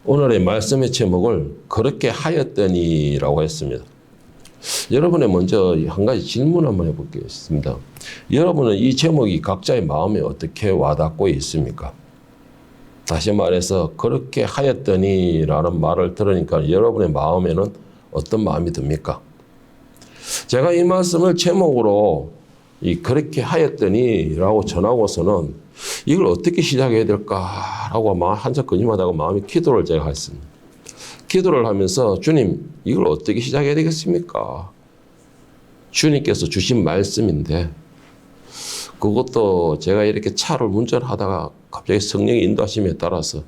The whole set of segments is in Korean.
오늘의 말씀의 제목을 그렇게 하였더니라고 했습니다. 여러분의 먼저 한 가지 질문 한번 해보겠습니다. 여러분은 이 제목이 각자의 마음에 어떻게 와닿고 있습니까? 다시 말해서 그렇게 하였더니라는 말을 들으니까 여러분의 마음에는 어떤 마음이 듭니까? 제가 이 말씀을 제목으로 그렇게 하였더니라고 전하고서는 이걸 어떻게 시작해야 될까라고 한참 근심하다가 마음의 기도를 제가 했습니다. 기도를 하면서 주님 이걸 어떻게 시작해야 되겠습니까? 주님께서 주신 말씀인데 그것도 제가 이렇게 차를 운전하다가 갑자기 성령의 인도하심에 따라서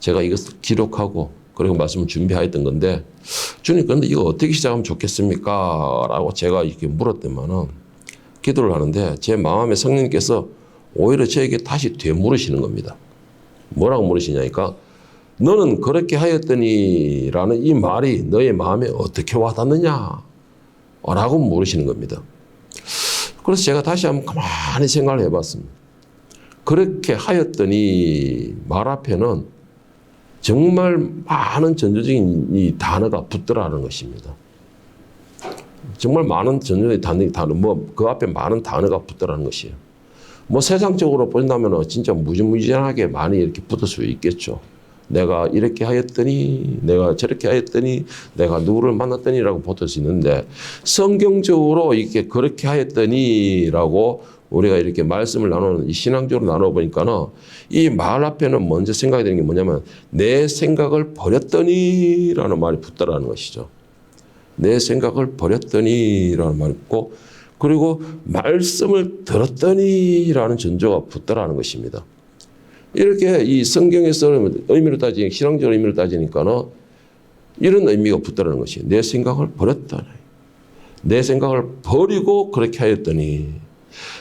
제가 이것을 기록하고 그리고 말씀을 준비하였던 건데 주님 그런데 이거 어떻게 시작하면 좋겠습니까? 라고 제가 이렇게 물었더만은 기도를 하는데 제 마음에 성령님께서 오히려 저에게 다시 되물으시는 겁니다. 뭐라고 물으시냐니까 너는 그렇게 하였더니 라는 이 말이 너의 마음에 어떻게 와닿느냐 라고 물으시는 겁니다. 그래서 제가 다시 한번 가만히 생각을 해봤습니다. 그렇게 하였더니 말 앞에는 정말 많은 전조적인 이 단어가 붙더라는 것입니다. 정말 많은 전조적인 단어, 그 앞에 많은 단어가 붙더라는 것이에요. 세상적으로 본다면 진짜 무지무지하게 많이 이렇게 붙을 수 있겠죠. 내가 이렇게 하였더니, 내가 저렇게 하였더니, 내가 누구를 만났더니라고 붙을 수 있는데, 성경적으로 이렇게 그렇게 하였더니라고 우리가 이렇게 말씀을 나누는, 신앙적으로 나눠보니까는 이 말 앞에는 먼저 생각이 되는 게 뭐냐면, 내 생각을 버렸더니라는 말이 붙더라는 것이죠. 내 생각을 버렸더니라는 말이 있고, 그리고 말씀을 들었더니라는 전조가 붙더라는 것입니다. 이렇게 이 성경에서 의미를 따지니 신앙적으로 의미를 따지니까는 이런 의미가 붙더라는 것이에요. 내 생각을 버렸더니, 내 생각을 버리고 그렇게 하였더니,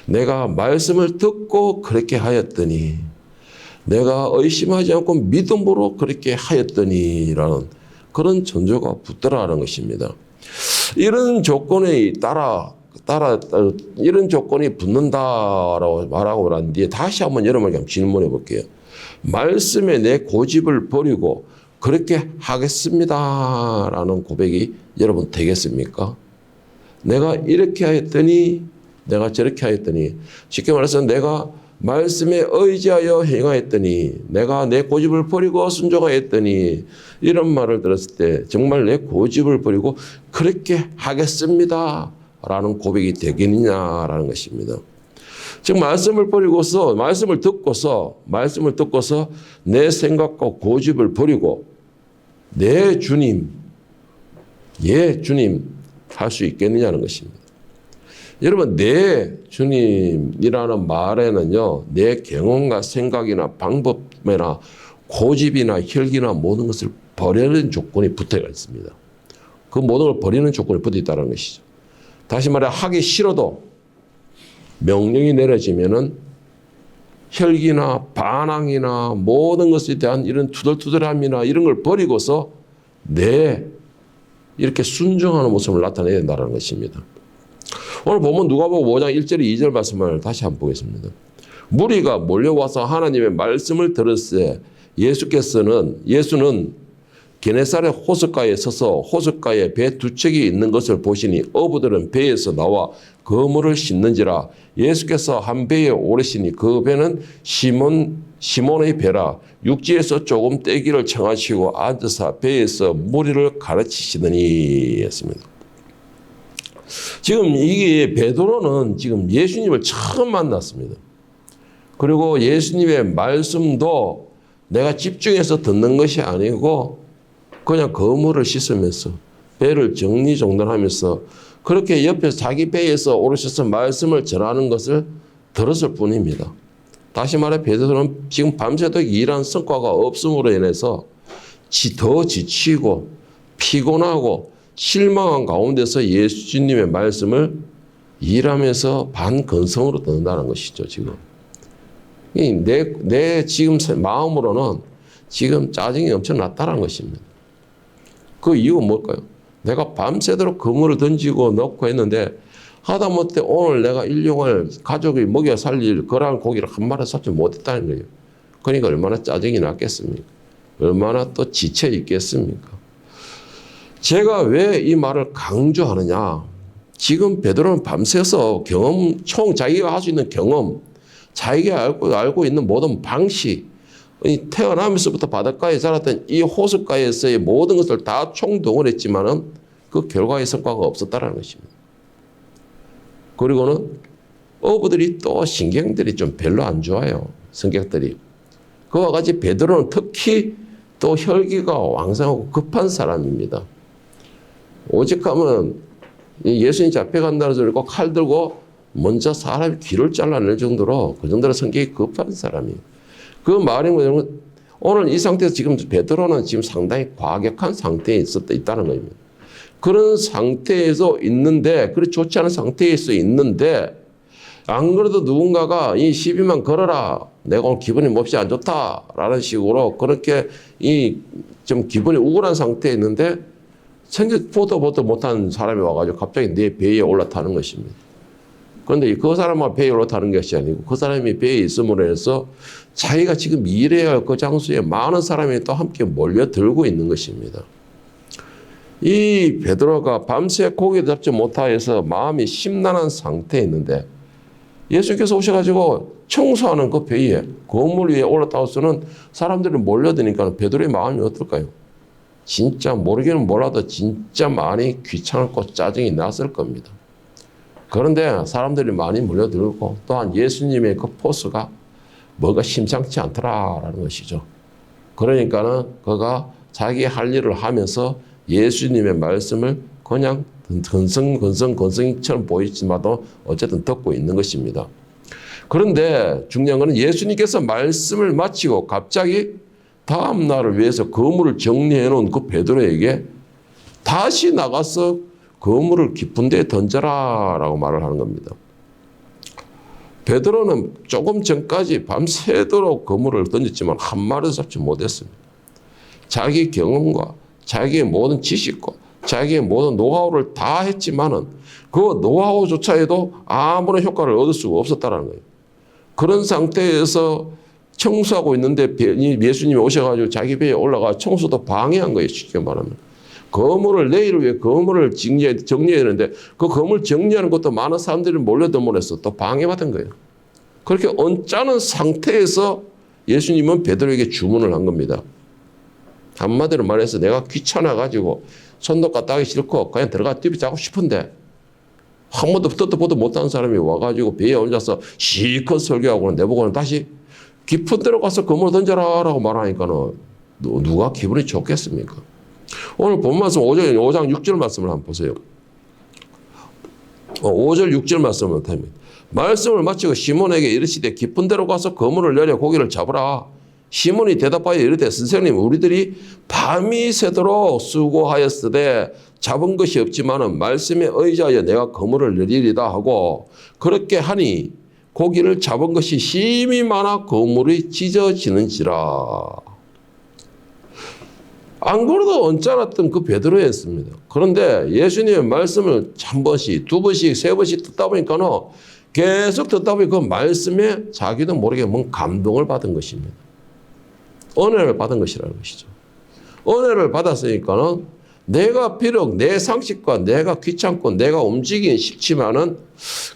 내가 말씀을 듣고 그렇게 하였더니, 내가 의심하지 않고 믿음으로 그렇게 하였더니라는 그런 전조가 붙더라는 것입니다. 이런 조건에 따라 이런 조건이 붙는다라고 말하고 난 뒤에 다시 한번 여러분에게 질문해 볼게요. 말씀에 내 고집을 버리고 그렇게 하겠습니다라는 고백이 여러분 되겠습니까? 내가 이렇게 하였더니 내가 저렇게 하였더니 쉽게 말해서 내가 말씀에 의지하여 행하였더니 내가 내 고집을 버리고 순종하였더니 이런 말을 들었을 때 정말 내 고집을 버리고 그렇게 하겠습니다 라는 고백이 되겠느냐라는 것입니다. 즉 말씀을 버리고서 말씀을 듣고서 내 생각과 고집을 버리고 내 주님, 예 주님 할 수 있겠느냐는 것입니다. 여러분 내 주님이라는 말에는요 내 경험과 생각이나 방법이나 고집이나 혈기나 모든 것을 버리는 조건이 붙어 있습니다. 그 모든 걸 버리는 조건이 붙어 있다는 것이죠. 다시 말해 하기 싫어도 명령이 내려지면은 혈기나 반항이나 모든 것에 대한 이런 투덜투덜함이나 이런 걸 버리고서 이렇게 순종하는 모습을 나타내야 된다는 것입니다. 오늘 보면 누가복음 5장 1절 2절 말씀을 다시 한번 보겠습니다. 무리가 몰려와서 하나님의 말씀을 들었을 때 예수는 게네사렛 호숫가에 서서 호숫가에 배 두 척이 있는 것을 보시니 어부들은 배에서 나와 그물을 싣는지라. 예수께서 한 배에 오르시니 그 배는 시몬의 배라. 육지에서 조금 떼기를 청하시고 앉아서 배에서 무리를 가르치시더니 했습니다. 지금 이게 베드로는 지금 예수님을 처음 만났습니다. 그리고 예수님의 말씀도 내가 집중해서 듣는 것이 아니고 그냥 그물을 씻으면서 배를 정리정돈하면서 그렇게 옆에서 자기 배에서 오르셔서 말씀을 전하는 것을 들었을 뿐입니다. 다시 말해 베드로는 지금 밤새도록 일한 성과가 없음으로 인해서 더 지치고 피곤하고 실망한 가운데서 예수님의 말씀을 일하면서 반건성으로 듣는다는 것이죠. 지금 내 지금 마음으로는 지금 짜증이 엄청났다는 것입니다. 그 이유가 뭘까요? 내가 밤새도록 그물을 던지고 넣고 했는데 하다못해 오늘 내가 일용할 가족이 먹여 살릴 그러한 고기를 한 마리 잡지 못했다는 거예요. 그러니까 얼마나 짜증이 났겠습니까? 얼마나 또 지쳐 있겠습니까? 제가 왜 이 말을 강조하느냐? 지금 베드로는 밤새서 자기가 할 수 있는 경험, 자기가 알고 있는 모든 방식, 태어나면서부터 바닷가에 자랐던 이 호숫가에서의 모든 것을 다 총동원했지만은 그 결과의 성과가 없었다는 것입니다. 그리고는 어부들이 또 신경들이 좀 별로 안 좋아요. 성격들이. 그와 같이 베드로는 특히 또 혈기가 왕성하고 급한 사람입니다. 오직하면 예수님 잡혀간다는 소리를 꼭 칼 들고 먼저 사람의 귀를 잘라낼 정도로 그 정도로 성격이 급한 사람이에요. 그 말이 뭐냐면 오늘 이 상태에서 지금 베드로는 지금 상당히 과격한 상태에 있다는 겁니다. 그런 상태에서 있는데, 그렇게 좋지 않은 상태에서 있는데, 안 그래도 누군가가 이 12만 걸어라. 내가 오늘 기분이 몹시 안 좋다. 라는 식으로 그렇게 좀 기분이 우울한 상태에 있는데, 보도 못한 사람이 와가지고 갑자기 내 배에 올라타는 것입니다. 그런데 그 사람만 배에 올라타는 것이 아니고 그 사람이 배에 있음으로 해서 자기가 지금 일해야 할 그 장소에 많은 사람이 또 함께 몰려들고 있는 것입니다. 이 베드로가 밤새 고기를 잡지 못하여서 마음이 심란한 상태에 있는데 예수께서 오셔가지고 청소하는 그 배에 건물 위에 올라타서는 사람들이 몰려드니까 베드로의 마음이 어떨까요? 진짜 모르기는 몰라도 진짜 많이 귀찮고 짜증이 났을 겁니다. 그런데 사람들이 많이 몰려들고 또한 예수님의 그 포스가 뭐가 심상치 않더라라는 것이죠. 그러니까는 그가 자기 할 일을 하면서 예수님의 말씀을 그냥 건성이처럼 보이지만도 어쨌든 듣고 있는 것입니다. 그런데 중요한 것은 예수님께서 말씀을 마치고 갑자기 다음 날을 위해서 그물을 정리해 놓은 그 베드로에게 다시 나가서 그물을 깊은 데에 던져라 라고 말을 하는 겁니다. 베드로는 조금 전까지 밤새도록 그물을 던졌지만 한 마리도 잡지 못했습니다. 자기 경험과 자기의 모든 지식과 자기의 모든 노하우를 다 했지만은 그 노하우조차에도 아무런 효과를 얻을 수가 없었다는 거예요. 그런 상태에서 청소하고 있는데 예수님이 오셔가지고 자기 배에 올라가 청소도 방해한 거예요. 쉽게 말하면. 거물을 내일을 위해 거물을 정리해야 되는데 그 거물 정리하는 것도 많은 사람들이 몰려들면서 또 방해받은 거예요. 그렇게 언짢은 상태에서 예수님은 베드로에게 주문을 한 겁니다. 한마디로 말해서 내가 귀찮아가지고 손도 갖다 하기 싫고 그냥 들어가 TV 자고 싶은데 한 번도 듣도 보도 못한 사람이 와가지고 배에 올라서 실컷 설교하고 내보고는 다시 깊은 데로 가서 그물 던져라 라고 말하니까는 누가 기분이 좋겠습니까? 오늘 본 말씀 5장 6절 말씀을 한번 보세요. 5절 6절 말씀을 보면 말씀을 마치고 시몬에게 이르시되 깊은 데로 가서 그물을 내려 고기를 잡으라. 시몬이 대답하여 이르되 선생님 우리들이 밤이 새도록 수고하였으되 잡은 것이 없지만은 말씀에 의지하여 내가 그물을 내리리다 하고 그렇게 하니 고기를 잡은 것이 심히 많아 그물이 찢어지는지라. 안 그래도 언짢았던 그 베드로였습니다. 그런데 예수님의 말씀을 한 번씩, 두 번씩, 세 번씩 듣다 보니까는 계속 듣다 보니 그 말씀에 자기도 모르게 뭔 감동을 받은 것입니다. 은혜를 받은 것이라는 것이죠. 은혜를 받았으니까는 내가 비록 내 상식과 내가 귀찮고 내가 움직이긴 싫지만은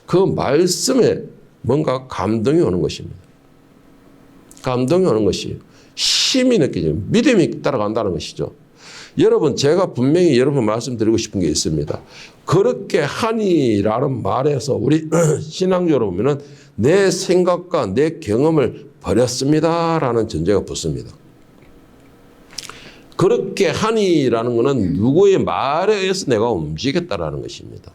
그 말씀에 뭔가 감동이 오는 것입니다. 감동이 오는 것이 힘이 느껴져요. 믿음이 따라간다는 것이죠. 여러분 제가 분명히 여러분 말씀드리고 싶은 게 있습니다. 그렇게 하니라는 말에서 우리 신앙적으로 보면은 내 생각과 내 경험을 버렸습니다라는 전제가 붙습니다. 그렇게 하니라는 것은 누구의 말에 의해서 내가 움직였다라는 것입니다.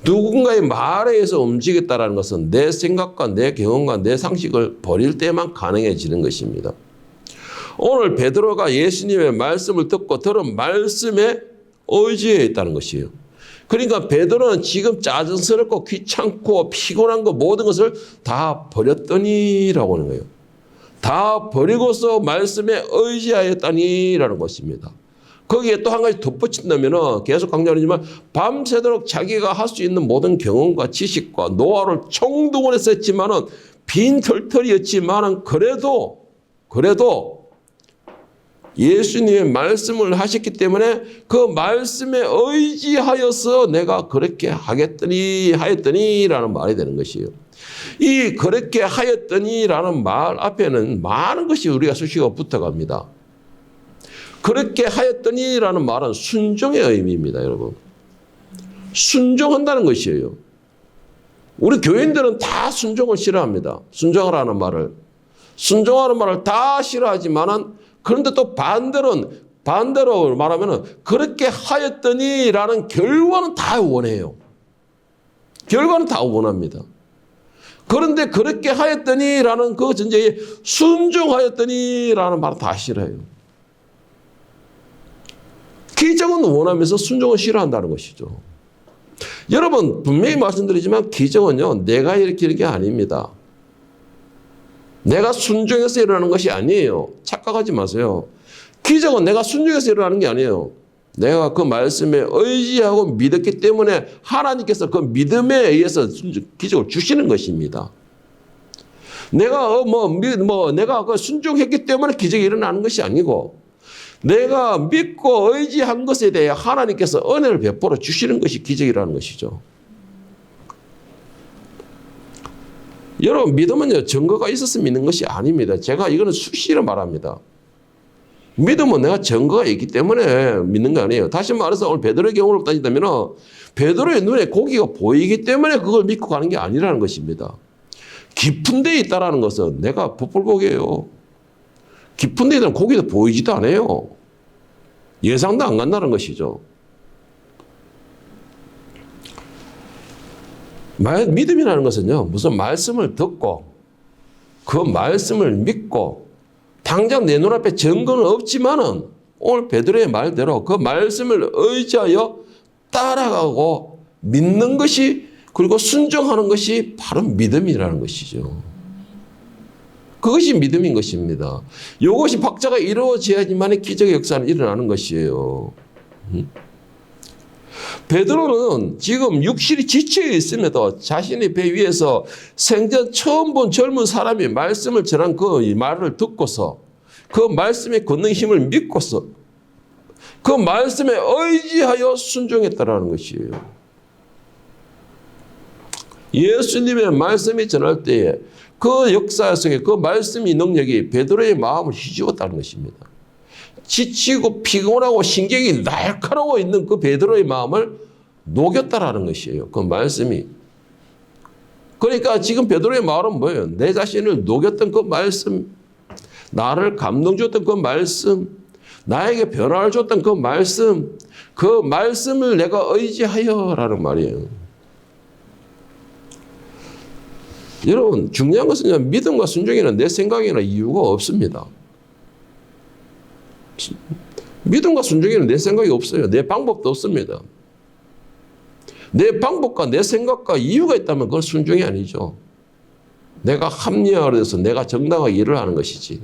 누군가의 말에 의해서 움직였다라는 것은 내 생각과 내 경험과 내 상식을 버릴 때만 가능해지는 것입니다. 오늘 베드로가 예수님의 말씀을 듣고 들은 말씀에 의지해 있다는 것이에요. 그러니까 베드로는 지금 짜증스럽고 귀찮고 피곤한 거 모든 것을 다 버렸더니라고 하는 거예요. 다 버리고서 말씀에 의지하였다니라는 것입니다. 거기에 또 한 가지 덧붙인다면 계속 강조하지만 밤새도록 자기가 할 수 있는 모든 경험과 지식과 노하우를 총동원해서 했지만은 빈털털이었지만은 그래도 예수님의 말씀을 하셨기 때문에 그 말씀에 의지하여서 내가 그렇게 하였더니라는 말이 되는 것이에요. 이 그렇게 하였더니라는 말 앞에는 많은 것이 우리가 수식어 붙어갑니다. 그렇게 하였더니라는 말은 순종의 의미입니다, 여러분. 순종한다는 것이에요. 우리 교인들은 다 순종을 싫어합니다. 순종하라는 말을. 순종하는 말을 다 싫어하지만은 그런데 또 반대로 말하면은 그렇게 하였더니라는 결과는 다 원해요. 결과는 다 원합니다. 그런데 그렇게 하였더니라는 그 전제에 순종하였더니라는 말은 다 싫어해요. 기적은 원하면서 순종은 싫어한다는 것이죠. 여러분 분명히 말씀드리지만 기적은요 내가 일으키는 게 아닙니다. 내가 순종해서 일어나는 것이 아니에요. 착각하지 마세요. 기적은 내가 순종해서 일어나는 게 아니에요. 내가 그 말씀에 의지하고 믿었기 때문에 하나님께서 그 믿음에 의해서 기적을 주시는 것입니다. 내가 내가 그 순종했기 때문에 기적이 일어나는 것이 아니고 내가 믿고 의지한 것에 대해 하나님께서 은혜를 베풀어 주시는 것이 기적이라는 것이죠. 여러분 믿음은요 증거가 있어서 믿는 것이 아닙니다. 제가 이거는 수시로 말합니다. 믿음은 내가 증거가 있기 때문에 믿는 거 아니에요. 다시 말해서 오늘 베드로의 경우를 따진다면 베드로의 눈에 고기가 보이기 때문에 그걸 믿고 가는 게 아니라는 것입니다. 깊은 데에 있다는 것은 내가 복불복이에요. 깊은 데에 있는 고기도 보이지도 않아요. 예상도 안 간다는 것이죠. 믿음이라는 것은요, 무슨 말씀을 듣고 그 말씀을 믿고 당장 내 눈앞에 증거는 없지만은 오늘 베드로의 말대로 그 말씀을 의지하여 따라가고 믿는 것이 그리고 순종하는 것이 바로 믿음이라는 것이죠. 그것이 믿음인 것입니다. 이것이 박자가 이루어져야지만 기적의 역사는 일어나는 것이에요. 베드로는 지금 육실이 지쳐 있음에도 자신의 배 위에서 생전 처음 본 젊은 사람이 말씀을 전한 그 말을 듣고서 그 말씀의 권능 힘을 믿고서 그 말씀에 의지하여 순종했다라는 것이에요. 예수님의 말씀이 전할 때에 그 역사 속에 그 말씀의 능력이 베드로의 마음을 휘저었다는 것입니다. 지치고 피곤하고 신경이 날카로워 있는 그 베드로의 마음을 녹였다라는 것이에요. 그 말씀이. 그러니까 지금 베드로의 마음은 뭐예요? 내 자신을 녹였던 그 말씀, 나를 감동 줬던 그 말씀, 나에게 변화를 줬던 그 말씀을 내가 의지하여라는 말이에요. 여러분 중요한 것은 믿음과 순종에는 내 생각이나 이유가 없습니다. 믿음과 순종에는 내 생각이 없어요. 내 방법도 없습니다. 내 방법과 내 생각과 이유가 있다면 그건 순종이 아니죠. 내가 합리화를 해서 내가 정당하게 일을 하는 것이지.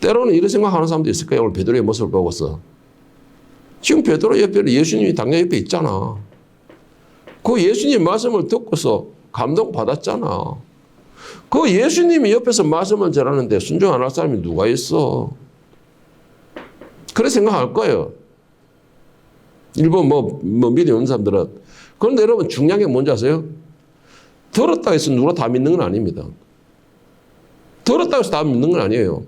때로는 이런 생각하는 사람도 있을 거예요. 오늘 베드로의 모습을 보고서. 지금 베드로 옆에 예수님이 당장 옆에 있잖아. 그 예수님 말씀을 듣고서 감동받았잖아. 그 예수님이 옆에서 말씀을 전하는데 순종 안 할 사람이 누가 있어? 그래 생각할 거예요. 일본 믿음이 없는 사람들은. 그런데 여러분 중요한 게 뭔지 아세요? 들었다 해서 누가 다 믿는 건 아닙니다. 들었다 해서 다 믿는 건 아니에요.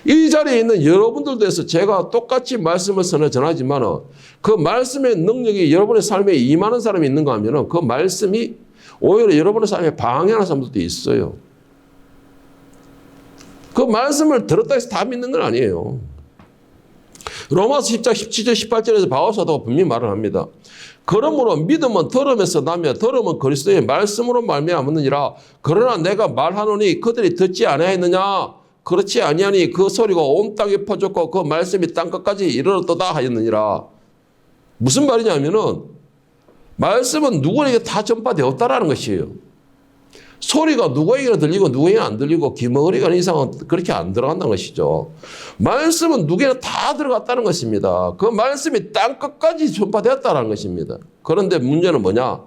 이 자리에 있는 여러분들도 해서 제가 똑같이 말씀을 전하지만 그 말씀의 능력이 여러분의 삶에 임하는 사람이 있는가 하면 그 말씀이 오히려 여러분의 삶에 방해하는 사람들도 있어요. 그 말씀을 들었다 해서 다 믿는 건 아니에요. 로마서 10장 17절 18절에서 바울 사도가 분명히 말을 합니다. 그러므로 믿음은 들음에서 나며 들음은 그리스도의 말씀으로 말미암았느니라. 그러나 내가 말하노니 그들이 듣지 아니하였느냐. 그렇지 아니하니 그 소리가 온 땅에 퍼졌고 그 말씀이 땅끝까지 이르렀도다 하였느니라. 무슨 말이냐면은 말씀은 누구에게 다 전파되었다라는 것이에요. 소리가 누구에게는 들리고 누구에게는 안 들리고 귀머거리가 이상은 그렇게 안 들어간다는 것이죠. 말씀은 누구에게나 다 들어갔다는 것입니다. 그 말씀이 땅끝까지 전파되었다는 것입니다. 그런데 문제는 뭐냐?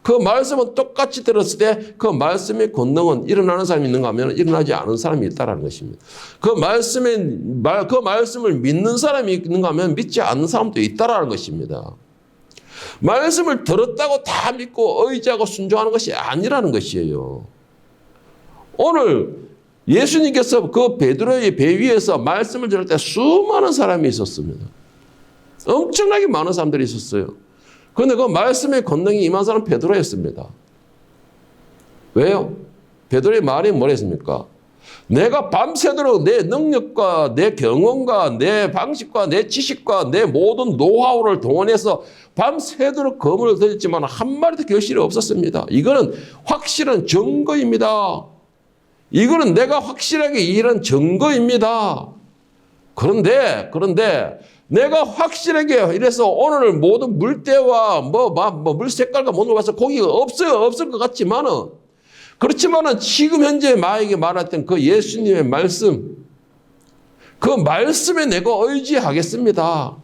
그 말씀은 똑같이 들었을 때 그 말씀의 권능은 일어나는 사람이 있는가 하면 일어나지 않은 사람이 있다는 것입니다. 그 말씀을 믿는 사람이 있는가 하면 믿지 않는 사람도 있다는 것입니다. 말씀을 들었다고 다 믿고 의지하고 순종하는 것이 아니라는 것이에요. 오늘 예수님께서 그 베드로의 배 위에서 말씀을 들을 때 수많은 사람이 있었습니다. 엄청나게 많은 사람들이 있었어요. 그런데 그 말씀의 권능이 임한 사람은 베드로였습니다. 왜요? 베드로의 말이 뭐랬습니까? 내가 밤새도록 내 능력과 내 경험과 내 방식과 내 지식과 내 모든 노하우를 동원해서 밤새도록 검을 들였지만 한 마리도 결실이 없었습니다. 이거는 확실한 증거입니다. 이거는 내가 확실하게 일한 증거입니다. 그런데 내가 확실하게 이래서 오늘 모든 물때와 물 색깔과 모든 걸 봐서 고기가 없을 것 같지만은 그렇지만은 지금 현재 나에게 말했던 그 예수님의 말씀, 그 말씀에 내가 의지하겠습니다.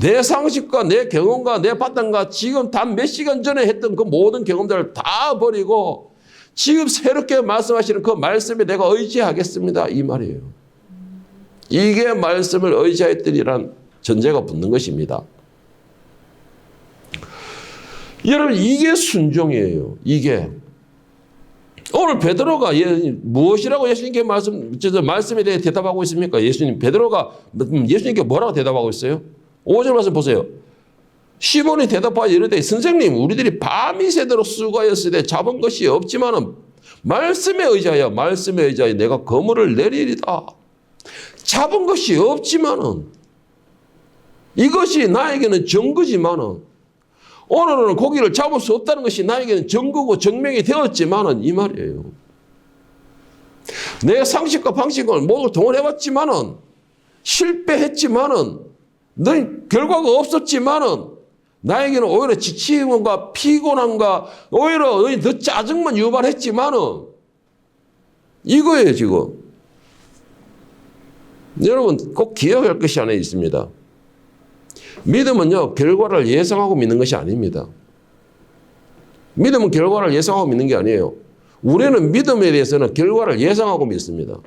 내 상식과 내 경험과 내 바탕과 지금 단 몇 시간 전에 했던 그 모든 경험들을 다 버리고 지금 새롭게 말씀하시는 그 말씀에 내가 의지하겠습니다. 이 말이에요. 이게 말씀을 의지하였더니란 전제가 붙는 것입니다. 여러분, 이게 순종이에요. 이게. 오늘 베드로가 무엇이라고 예수님께 말씀에 대해 대답하고 있습니까? 베드로가 예수님께 뭐라고 대답하고 있어요? 5절 말씀 보세요. 시몬이 대답하여 이르되 선생님, 우리들이 밤이 새도록 수고하였을 때 잡은 것이 없지만은 말씀에 의지하여 내가 그물을 내리리다. 잡은 것이 없지만은 이것이 나에게는 증거지만은 오늘은 고기를 잡을 수 없다는 것이 나에게는 증거고 증명이 되었지만은 이 말이에요. 내 상식과 방식을 모두 동원해봤지만은 실패했지만은 늘 결과가 없었지만은 나에게는 오히려 지침과 피곤함과 오히려 더 짜증만 유발했지만은 이거예요, 지금. 여러분 꼭 기억할 것이 하나 있습니다. 믿음은요, 결과를 예상하고 믿는 것이 아닙니다. 믿음은 결과를 예상하고 믿는 게 아니에요. 우리는 믿음에 대해서는 결과를 예상하고 믿습니다.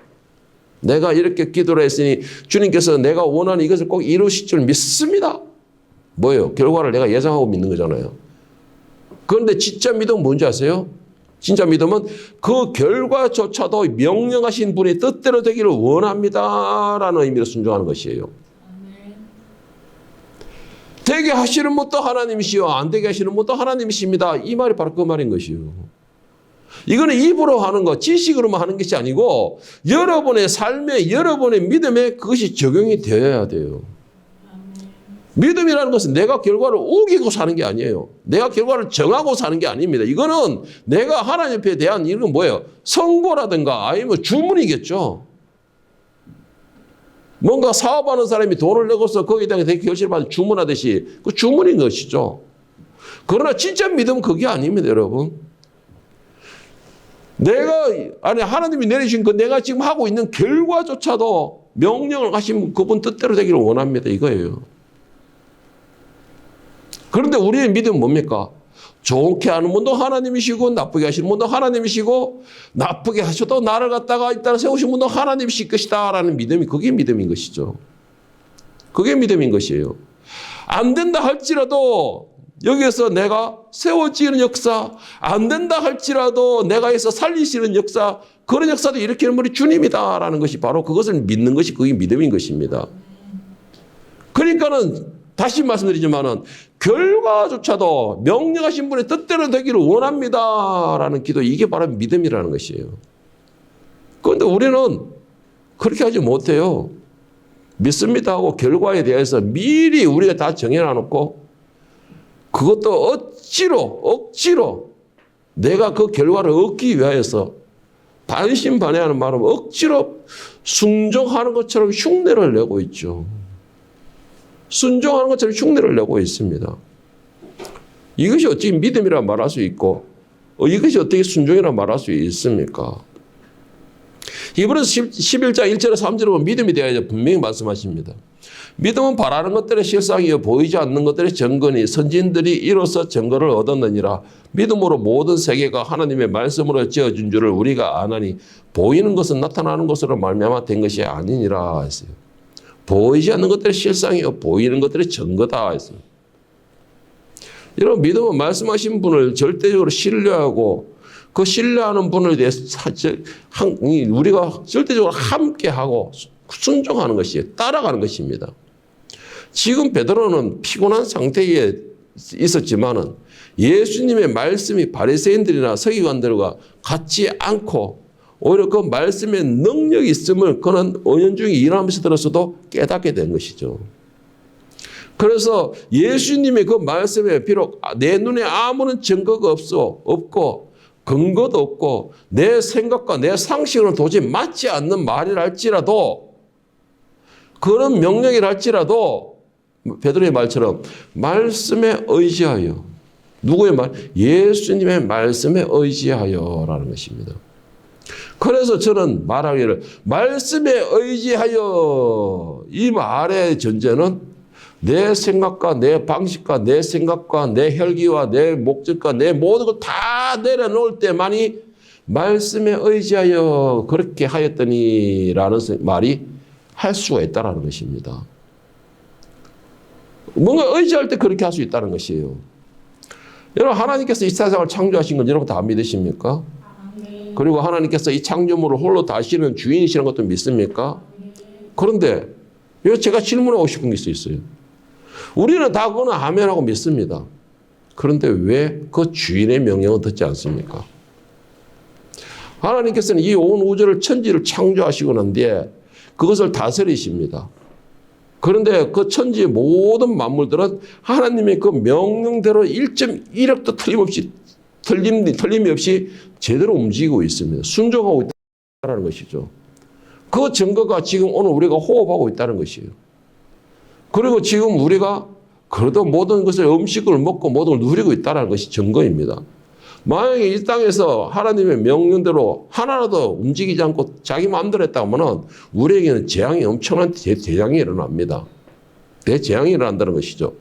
내가 이렇게 기도를 했으니 주님께서 내가 원하는 이것을 꼭 이루실 줄 믿습니다. 뭐예요? 결과를 내가 예상하고 믿는 거잖아요. 그런데 진짜 믿음은 뭔지 아세요? 진짜 믿음은 그 결과조차도 명령하신 분의 뜻대로 되기를 원합니다라는 의미로 순종하는 것이에요. 되게 하시는 분도 하나님이시요 안 되게 하시는 분도 하나님이십니다. 이 말이 바로 그 말인 것이요. 이거는 입으로 하는 거, 지식으로만 하는 것이 아니고 여러분의 삶에, 여러분의 믿음에 그것이 적용이 되어야 돼요. 믿음이라는 것은 내가 결과를 우기고 사는 게 아니에요. 내가 결과를 정하고 사는 게 아닙니다. 이거는 내가 하나님에 대한 이건 뭐예요? 선고라든가 아니면 주문이겠죠. 뭔가 사업하는 사람이 돈을 내고서 거기에 대한 결실을 받는 주문하듯이 그 주문인 것이죠. 그러나 진짜 믿음은 그게 아닙니다, 여러분. 하나님이 내리신 그 내가 지금 하고 있는 결과조차도 명령을 하신 그분 뜻대로 되기를 원합니다. 이거예요. 그런데 우리의 믿음은 뭡니까? 좋게 하는 분도 하나님이시고 나쁘게 하시는 분도 하나님이시고 나쁘게 하셔도 나를 갖다가 일단 세우신 분도 하나님이실 것이다 라는 믿음이 그게 믿음인 것이죠. 그게 믿음인 것이에요. 안 된다 할지라도 여기에서 내가 세워지는 역사, 안 된다 할지라도 내가 해서 살리시는 역사, 그런 역사도 일으키는 분이 주님이다 라는 것이 바로 그것을 믿는 것이 그게 믿음인 것입니다. 그러니까는 다시 말씀드리지만은 결과조차도 명령하신 분의 뜻대로 되기를 원합니다라는 기도, 이게 바로 믿음이라는 것이에요. 그런데 우리는 그렇게 하지 못해요. 믿습니다 하고 결과에 대해서 미리 우리가 다 정해놔놓고 그것도 억지로 내가 그 결과를 얻기 위하여서 반신반의하는 말은 억지로 순종하는 것처럼 흉내를 내고 있죠. 순종하는 것처럼 흉내를 내고 있습니다. 이것이 어떻게 믿음이라 말할 수 있고 이것이 어떻게 순종이라 말할 수 있습니까? 히브리서 11장 1절에서 3절에 보면 믿음에 대하여 분명히 말씀하십니다. 믿음은 바라는 것들의 실상이요 보이지 않는 것들의 증거니 선진들이 이로써 증거를 얻었느니라. 믿음으로 모든 세계가 하나님의 말씀으로 지어진 줄을 우리가 아나니 보이는 것은 나타나는 것으로 말미암아 된 것이 아니니라 했어요. 보이지 않는 것들의 실상이요 보이는 것들의 증거다 했어요. 여러분 믿음은 말씀하신 분을 절대적으로 신뢰하고 그 신뢰하는 분에 대해서 우리가 절대적으로 함께하고 순종하는 것이에요. 따라가는 것입니다. 지금 베드로는 피곤한 상태에 있었지만은 예수님의 말씀이 바리새인들이나 서기관들과 같지 않고 오히려 그 말씀의 능력이 있음을 그는 은연중에 일하면서 들었어도 깨닫게 된 것이죠. 그래서 예수님의 그 말씀에 비록 내 눈에 아무런 증거가 없고 근거도 없고 내 생각과 내 상식으로는 도저히 맞지 않는 말이라 할지라도 그런 명령이라 할지라도 베드로의 말처럼 말씀에 의지하여 누구의 말? 예수님의 말씀에 의지하여라는 것입니다. 그래서 저는 말하기를 말씀에 의지하여 이 말의 전제는 내 생각과 내 방식과 내 생각과 내 혈기와 내 목적과 내 모든 걸 다 내려놓을 때만이 말씀에 의지하여 그렇게 하였더니라는 말이 할 수가 있다는 것입니다. 뭔가 의지할 때 그렇게 할 수 있다는 것이에요. 여러분 하나님께서 이 세상을 창조하신 건 여러분 다 믿으십니까? 그리고 하나님께서 이 창조물을 홀로 다스리는 주인이시라는 것도 믿습니까? 그런데 제가 질문하고 싶은 게 있어요. 우리는 다 그거는 아멘하고 믿습니다. 그런데 왜 그 주인의 명령은 듣지 않습니까? 하나님께서는 이 온 우주를 천지를 창조하시고 난 뒤에 그것을 다스리십니다. 그런데 그 천지의 모든 만물들은 하나님의 그 명령대로 1.1억도 틀림이 없이 제대로 움직이고 있습니다. 순종하고 있다는 것이죠. 그 증거가 지금 오늘 우리가 호흡하고 있다는 것이에요. 그리고 지금 우리가 그래도 모든 것을 음식을 먹고 모든 걸 누리고 있다는 것이 증거입니다. 만약에 이 땅에서 하나님의 명령대로 하나라도 움직이지 않고 자기 마음대로 했다면 우리에게는 재앙이 엄청난 대재앙이 일어납니다. 대재앙이 일어난다는 것이죠.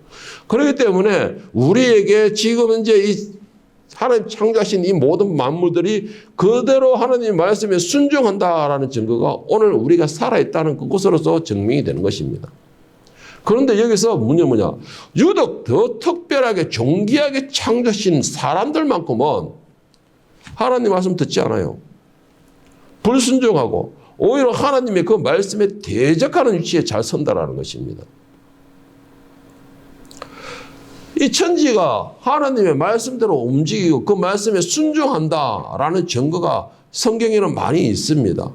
그렇기 때문에 우리에게 지금 이제 이 하나님 창조하신 이 모든 만물들이 그대로 하나님의 말씀에 순종한다라는 증거가 오늘 우리가 살아있다는 그것으로서 증명이 되는 것입니다. 그런데 여기서 문제는 뭐냐? 유독 더 특별하게 존귀하게 창조하신 사람들만큼은 하나님 말씀 듣지 않아요. 불순종하고 오히려 하나님의 그 말씀에 대적하는 위치에 잘 선다라는 것입니다. 이 천지가 하나님의 말씀대로 움직이고 그 말씀에 순종한다라는 증거가 성경에는 많이 있습니다.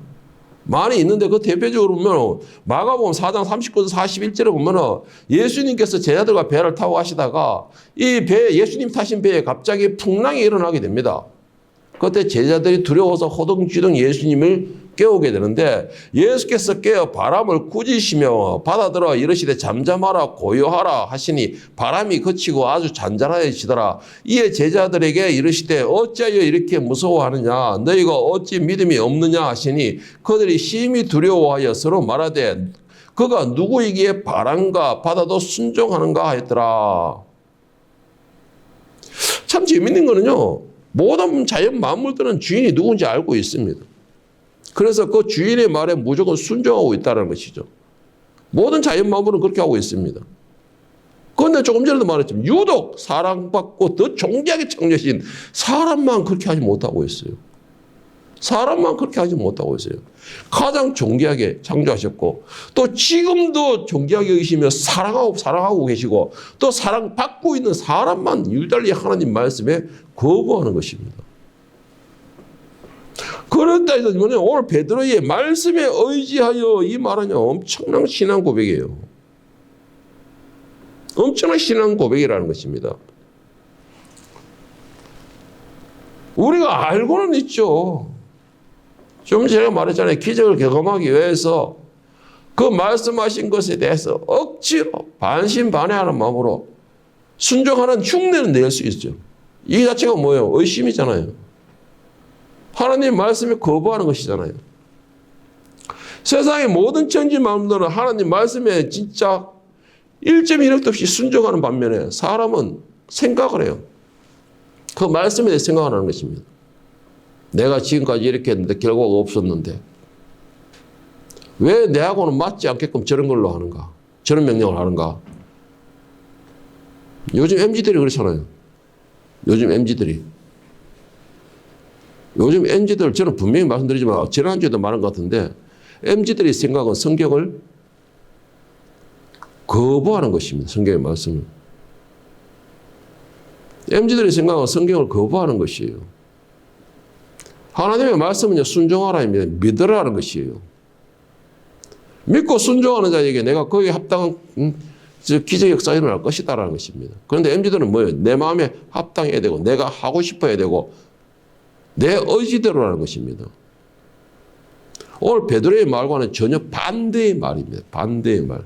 많이 있는데 그 대표적으로 보면 마가복음 4장 39절 41절에 보면 예수님께서 제자들과 배를 타고 가시다가 이 배 예수님 타신 배에 갑자기 풍랑이 일어나게 됩니다. 그때 제자들이 두려워서 호둥지둥 예수님을 깨우게 되는데 예수께서 깨어 바람을 꾸짖으시며 바다들아 이르시되 잠잠하라 고요하라 하시니 바람이 그치고 아주 잔잔해지더라. 이에 제자들에게 이르시되 어찌하여 이렇게 무서워하느냐 너희가 어찌 믿음이 없느냐 하시니 그들이 심히 두려워하여 서로 말하되 그가 누구이기에 바람과 바다도 순종하는가 하였더라. 참 재밌는 거는요. 모든 자연 만물들은 주인이 누군지 알고 있습니다. 그래서 그 주인의 말에 무조건 순종하고 있다는 것이죠. 모든 자연 만물은 그렇게 하고 있습니다. 그런데 조금 전에도 말했지만 유독 사랑받고 더 존귀하게 창조하신 사람만 그렇게 하지 못하고 있어요. 사람만 그렇게 하지 못하고 있어요. 가장 존귀하게 창조하셨고 또 지금도 존귀하게 계시며 사랑하고 계시고 또 사랑받고 있는 사람만 유달리 하나님 말씀에 거부하는 것입니다. 그렇다 해서 오늘 베드로의 말씀에 의지하여 이 말은 엄청난 신앙 고백이에요. 엄청난 신앙 고백이라는 것입니다. 우리가 알고는 있죠. 좀 제가 말했잖아요. 기적을 경험하기 위해서 그 말씀하신 것에 대해서 억지로 반신반의하는 마음으로 순종하는 흉내는 낼 수 있죠. 이 자체가 뭐예요? 의심이잖아요. 하나님 말씀에 거부하는 것이잖아요. 세상의 모든 천지 만물들은 하나님 말씀에 진짜 1.1획도 없이 순종하는 반면에 사람은 생각을 해요. 그 말씀에 대해 생각을 하는 것입니다. 내가 지금까지 이렇게 했는데 결과가 없었는데 왜 내하고는 맞지 않게끔 저런 걸로 하는가? 저런 명령을 하는가? 요즘 MZ들이 그렇잖아요. 요즘 MZ들 저는 분명히 말씀드리지만 지난주에도 말한 것 같은데 MZ들의 생각은 성경을 거부하는 것입니다. 성경의 말씀을. MZ들의 생각은 성경을 거부하는 것이에요. 하나님의 말씀은요, 순종하라입니다. 믿으라는 것이에요. 믿고 순종하는 자에게 내가 거기에 합당한 기적 역사 일어날 것이다라는 것입니다. 그런데 MZ들은 뭐예요? 내 마음에 합당해야 되고 내가 하고 싶어야 되고 내 의지대로라는 것입니다. 오늘 베드로의 말과는 전혀 반대의 말입니다. 반대의 말.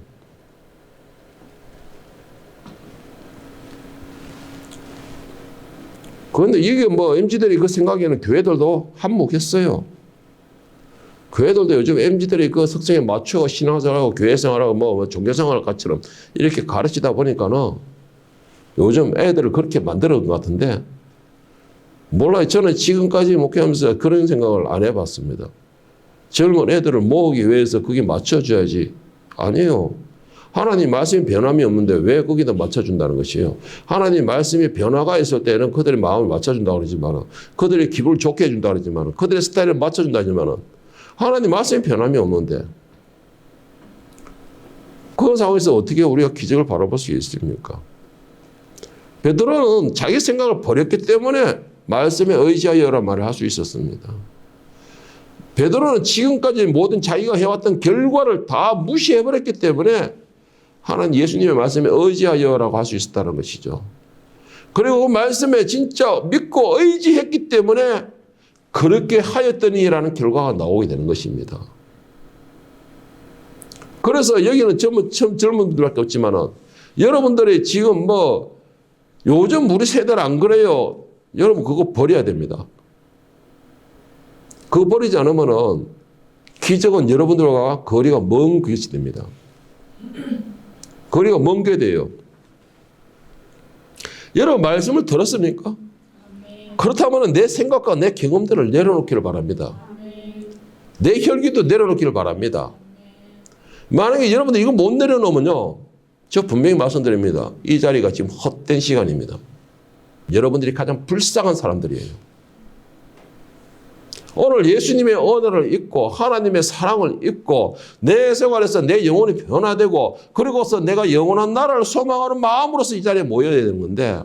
그런데 이게 뭐 MZ들이 그 생각에는 교회들도 한몫했어요. 교회들도 요즘 MZ들이 그 특성에 맞춰 신앙생활하고 교회생활하고 뭐 종교생활 같이처럼 이렇게 가르치다 보니까는 요즘 애들을 그렇게 만들어온 것 같은데 몰라요. 저는 지금까지 목회하면서 그런 생각을 안 해봤습니다. 젊은 애들을 모으기 위해서 그게 맞춰줘야지. 아니에요. 하나님 말씀이 변함이 없는데 왜 거기다 맞춰준다는 것이에요. 하나님 말씀이 변화가 있을 때는 그들의 마음을 맞춰준다고 그러지만 그들의 기분을 좋게 해준다고 그러지만 그들의 스타일을 맞춰준다고 하지만 하나님 말씀이 변함이 없는데 그런 상황에서 어떻게 우리가 기적을 바라볼 수 있습니까? 베드로는 자기 생각을 버렸기 때문에 말씀에 의지하여란 말을 할 수 있었습니다. 베드로는 지금까지 모든 자기가 해왔던 결과를 다 무시해버렸기 때문에 하나님 예수님의 말씀에 의지하여라고 할 수 있었다는 것이죠. 그리고 그 말씀에 진짜 믿고 의지했기 때문에 그렇게 하였더니라는 결과가 나오게 되는 것입니다. 그래서 여기는 젊은 분들밖에 없지만은 여러분들이 지금 뭐 요즘 우리 세대는 안 그래요. 여러분 그거 버려야 됩니다. 그거 버리지 않으면은 기적은 여러분들과 거리가 먼 것이 됩니다. 거리가 먼 게 돼요. 여러분 말씀을 들었습니까? 그렇다면 내 생각과 내 경험들을 내려놓기를 바랍니다. 내 혈기도 내려놓기를 바랍니다. 만약에 여러분들 이거 못 내려놓으면요. 저 분명히 말씀드립니다. 이 자리가 지금 헛된 시간입니다. 여러분들이 가장 불쌍한 사람들이에요. 오늘 예수님의 언어를 잊고 하나님의 사랑을 잊고 내 생활에서 내 영혼이 변화되고 그리고서 내가 영원한 나라를 소망하는 마음으로서 이 자리에 모여야 되는 건데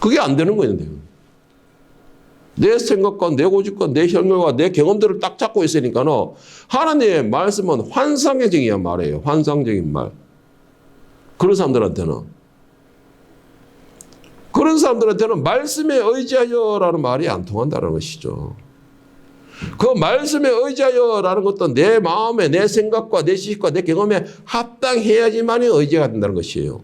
그게 안 되는 거예요. 내 생각과 내 고집과 내 혈결과 내 경험들을 딱 잡고 있으니까는 하나님의 말씀은 환상적인 말이에요. 환상적인 말. 그런 사람들한테는 말씀에 의지하여라는 말이 안 통한다는 것이죠. 그 말씀에 의지하여라는 것도 내 마음에 내 생각과 내 지식과 내 경험에 합당해야지만이 의지가 된다는 것이에요.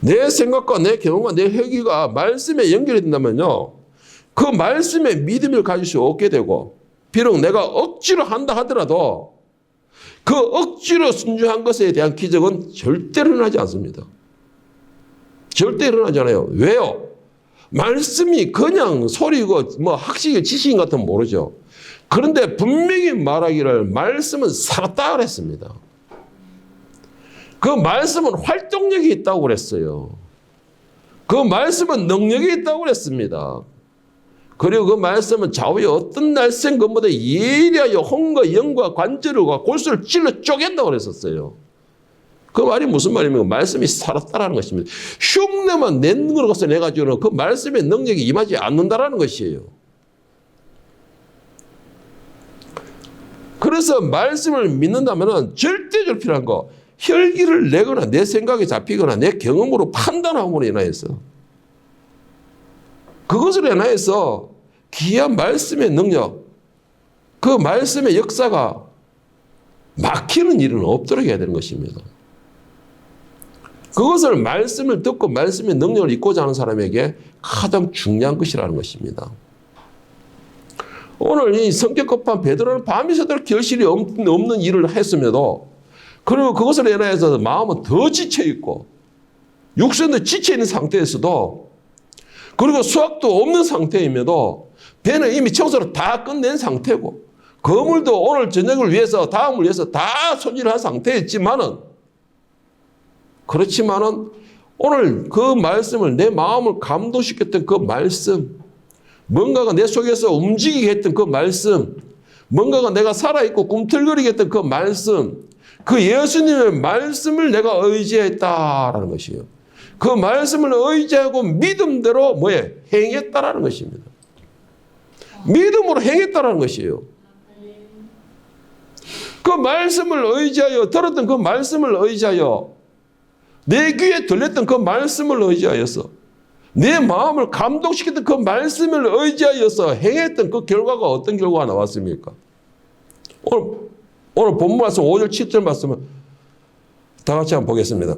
내 생각과 내 경험과 내 혈기가 말씀에 연결이 된다면요. 그 말씀에 믿음을 가질 수 없게 되고 비록 내가 억지로 한다 하더라도 그 억지로 순종한 것에 대한 기적은 절대로 일어나지 않습니다. 절대 일어나지 않아요. 왜요? 말씀이 그냥 소리고 뭐 학식의 지식인 같으면 모르죠. 그런데 분명히 말하기를 말씀은 살았다 그랬습니다. 그 말씀은 활동력이 있다고 그랬어요. 그 말씀은 능력이 있다고 그랬습니다. 그리고 그 말씀은 좌우에 어떤 날쌘 것보다 예리하여 혼과 영과 관절과 골수를 찔러 쪼갠다고 그랬었어요. 그 말이 무슨 말입니까? 말씀이 살았다라는 것입니다. 흉내만 낸 것을 내가지고는 그 말씀의 능력이 임하지 않는다라는 것이에요. 그래서 말씀을 믿는다면 절대적으로 필요한 거 혈기를 내거나 내 생각에 잡히거나 내 경험으로 판단함으로 인하여서 그것을 인하여서 귀한 말씀의 능력 그 말씀의 역사가 막히는 일은 없도록 해야 되는 것입니다. 그것을 말씀을 듣고 말씀의 능력을 잊고자 하는 사람에게 가장 중요한 것이라는 것입니다. 오늘 이 성격 급한 베드로는 밤이새도록 결실이 없는 일을 했음에도 그리고 그것을 인하여서 마음은 더 지쳐있고 육신도 지쳐있는 상태에서도 그리고 수학도 없는 상태임에도 배는 이미 청소를 다 끝낸 상태고 거물도 오늘 저녁을 위해서 다음을 위해서 다 손질한 상태였지만은 그렇지만은 오늘 그 말씀을 내 마음을 감동시켰던 그 말씀 뭔가가 내 속에서 움직이게 했던 그 말씀 뭔가가 내가 살아있고 꿈틀거리게 했던 그 말씀 그 예수님의 말씀을 내가 의지했다라는 것이에요. 그 말씀을 의지하고 믿음대로 뭐예요? 행했다라는 것입니다. 믿음으로 행했다라는 것이에요. 그 말씀을 의지하여 들었던 그 말씀을 의지하여 내 귀에 들렸던 그 말씀을 의지하여서 내 마음을 감동시켰던 그 말씀을 의지하여서 행했던 그 결과가 어떤 결과가 나왔습니까? 오늘 본문 말씀 5절 7절 말씀을 다 같이 한번 보겠습니다.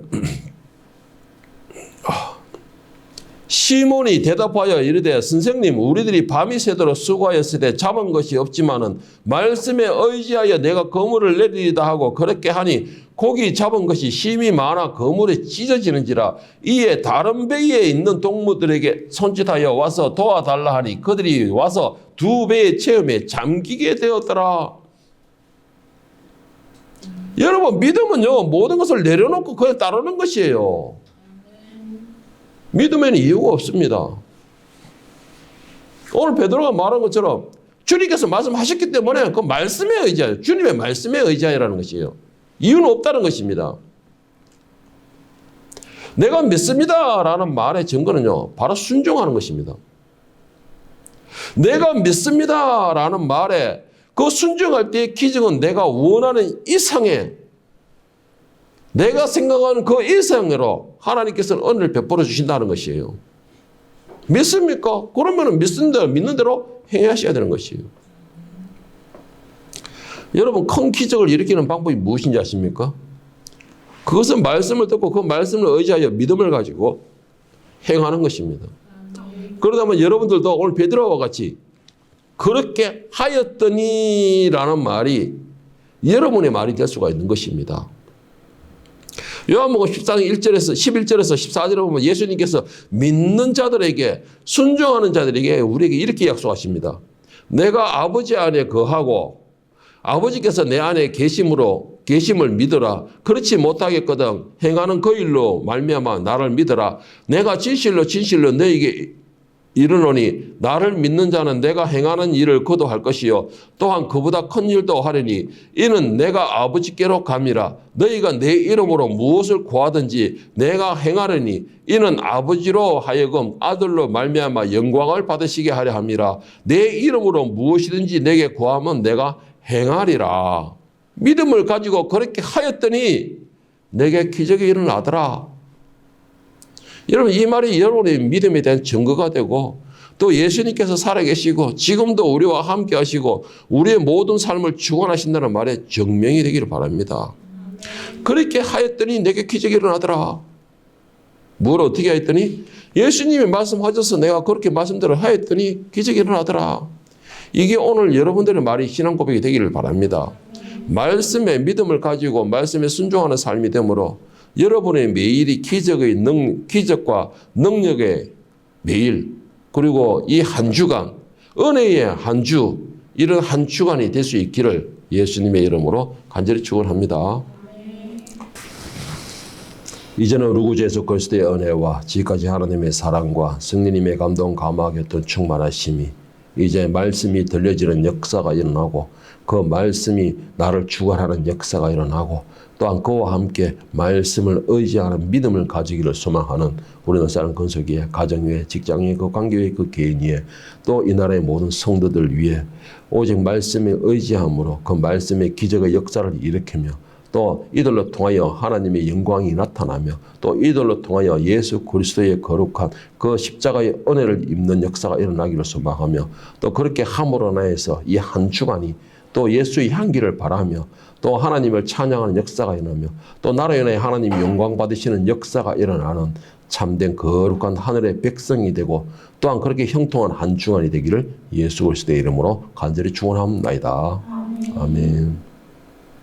시몬이 대답하여 이르되 선생님 우리들이 밤이 새도록 수고하였을 때 잡은 것이 없지만은 말씀에 의지하여 내가 그물을 내리리다 하고 그렇게 하니 고기 잡은 것이 심이 많아 그물에 찢어지는지라 이에 다른 배에 있는 동무들에게 손짓하여 와서 도와달라 하니 그들이 와서 두 배의 체험에 잠기게 되었더라. 여러분 믿음은요 모든 것을 내려놓고 그냥 따르는 것이에요. 믿음에는 이유가 없습니다. 오늘 베드로가 말한 것처럼 주님께서 말씀하셨기 때문에 그 말씀에 의지하여 주님의 말씀에 의지하라는 것이에요. 이유는 없다는 것입니다. 내가 믿습니다라는 말의 증거는요 바로 순종하는 것입니다. 내가 믿습니다라는 말에 그 순종할 때의 기적은 내가 원하는 이상의 내가 생각하는 그 이상으로 하나님께서는 은혜를 베풀어 주신다는 것이에요. 믿습니까? 그러면 믿는 대로 행하셔야 되는 것이에요. 여러분 큰 기적을 일으키는 방법이 무엇인지 아십니까? 그것은 말씀을 듣고 그 말씀을 의지하여 믿음을 가지고 행하는 것입니다. 그러다면 여러분들도 오늘 베드로와 같이 그렇게 하였더니라는 말이 여러분의 말이 될 수가 있는 것입니다. 요한복음 14장 1절에서 11절에서 14절에 보면 예수님께서 믿는 자들에게 순종하는 자들에게 우리에게 이렇게 약속하십니다. 내가 아버지 안에 거하고 아버지께서 내 안에 계심을 믿어라. 그렇지 못하겠거든 행하는 그 일로 말미암아 나를 믿어라. 내가 진실로 너에게 이르노니 나를 믿는 자는 내가 행하는 일을 그도 할 것이요 또한 그보다 큰 일도 하리니 이는 내가 아버지께로 감이라. 너희가 내 이름으로 무엇을 구하든지 내가 행하리니 이는 아버지로 하여금 아들로 말미암아 영광을 받으시게 하려 함이라. 내 이름으로 무엇이든지 내게 구하면 내가 행하리라. 믿음을 가지고 그렇게 하였더니 내게 기적이 일어나더라. 여러분 이 말이 여러분의 믿음에 대한 증거가 되고 또 예수님께서 살아계시고 지금도 우리와 함께 하시고 우리의 모든 삶을 주관하신다는 말에 증명이 되기를 바랍니다. 그렇게 하였더니 내게 기적이 일어나더라. 뭘 어떻게 하였더니 예수님이 말씀하셔서 내가 그렇게 말씀대로 하였더니 기적이 일어나더라. 이게 오늘 여러분들의 말이 신앙 고백이 되기를 바랍니다. 말씀에 믿음을 가지고 말씀에 순종하는 삶이 되므로 여러분의 매일이 기적과 능력의 매일 그리고 이 한 주간 은혜의 한 주 이런 한 주간이 될 수 있기를 예수님의 이름으로 간절히 축원합니다. 이제는 우리 구주 예수 그리스도의 은혜와 지금까지 하나님의 사랑과 성령님의 감동 감화하게 했던 충만하심이 이제 말씀이 들려지는 역사가 일어나고 그 말씀이 나를 주관하는 역사가 일어나고 또한 그와 함께 말씀을 의지하는 믿음을 가지기를 소망하는 우리는 사는 건설기에 가정 위에 직장 위에 그 관계 위에 그 개인 위에 또 이 나라의 모든 성도들 위에 오직 말씀에 의지함으로 그 말씀의 기적의 역사를 일으키며 또 이들로 통하여 하나님의 영광이 나타나며 또 이들로 통하여 예수 그리스도의 거룩한 그 십자가의 은혜를 입는 역사가 일어나기를 소망하며 또 그렇게 함으로 인하여서 이 한 주간이 또 예수의 향기를 바라며 또 하나님을 찬양하는 역사가 일어나며 또 나라에 인하여 하나님이 영광 받으시는 역사가 일어나는 참된 거룩한 하늘의 백성이 되고 또한 그렇게 형통한 한 주간이 되기를 예수 그리스도의 이름으로 간절히 축원합니다. 아멘.